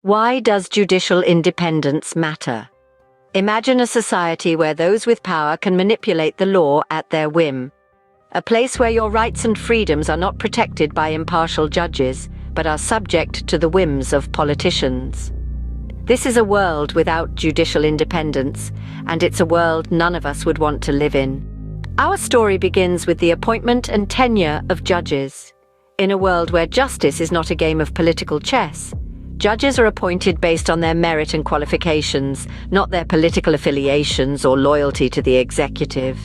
Why does judicial independence matter? Imagine a society where those with power can manipulate the law at their whim. A place where your rights and freedoms are not protected by impartial judges, but are subject to the whims of politicians. This is a world without judicial independence, and it's a world none of us would want to live in. Our story begins with the appointment and tenure of judges. In a world where justice is not a game of political chess, judges are appointed based on their merit and qualifications, not their political affiliations or loyalty to the executive.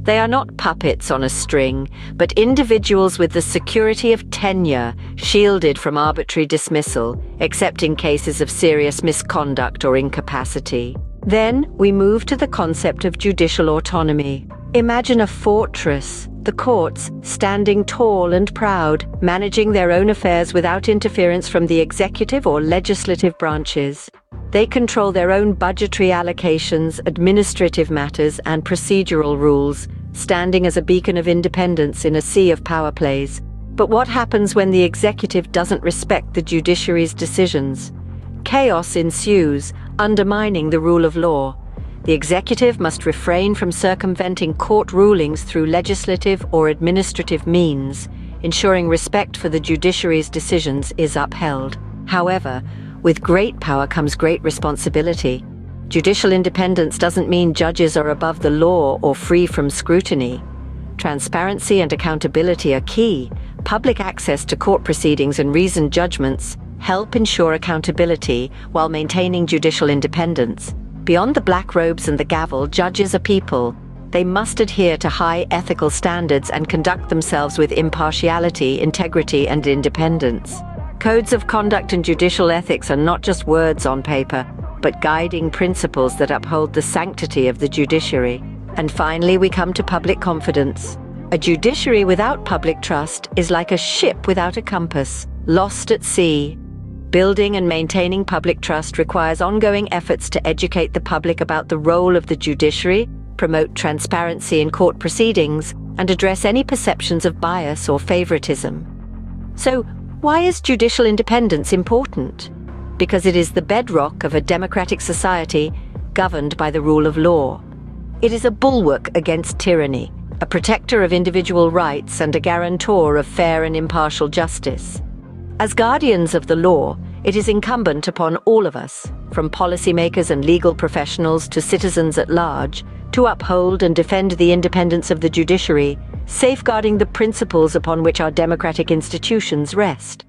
They are not puppets on a string, but individuals with the security of tenure, shielded from arbitrary dismissal, except in cases of serious misconduct or incapacity. Then we move to the concept of judicial autonomy. Imagine a fortress, the courts, standing tall and proud, managing their own affairs without interference from the executive or legislative branches. They control their own budgetary allocations, administrative matters, and procedural rules, standing as a beacon of independence in a sea of power plays. But what happens when the executive doesn't respect the judiciary's decisions? Chaos ensues, undermining the rule of law. The executive must refrain from circumventing court rulings through legislative or administrative means, ensuring respect for the judiciary's decisions is upheld. However, with great power comes great responsibility. Judicial independence doesn't mean judges are above the law or free from scrutiny. Transparency and accountability are key. Public access to court proceedings and reasoned judgments help ensure accountability while maintaining judicial independence. Beyond the black robes and the gavel, judges are people. They must adhere to high ethical standards and conduct themselves with impartiality, integrity, and independence. Codes of conduct and judicial ethics are not just words on paper, but guiding principles that uphold the sanctity of the judiciary. And finally, we come to public confidence. A judiciary without public trust is like a ship without a compass, lost at sea. Building and maintaining public trust requires ongoing efforts to educate the public about the role of the judiciary, promote transparency in court proceedings, and address any perceptions of bias or favoritism. So, why is judicial independence important? Because it is the bedrock of a democratic society governed by the rule of law. It is a bulwark against tyranny, a protector of individual rights, and a guarantor of fair and impartial justice. As guardians of the law, it is incumbent upon all of us, from policymakers and legal professionals to citizens at large, to uphold and defend the independence of the judiciary, safeguarding the principles upon which our democratic institutions rest.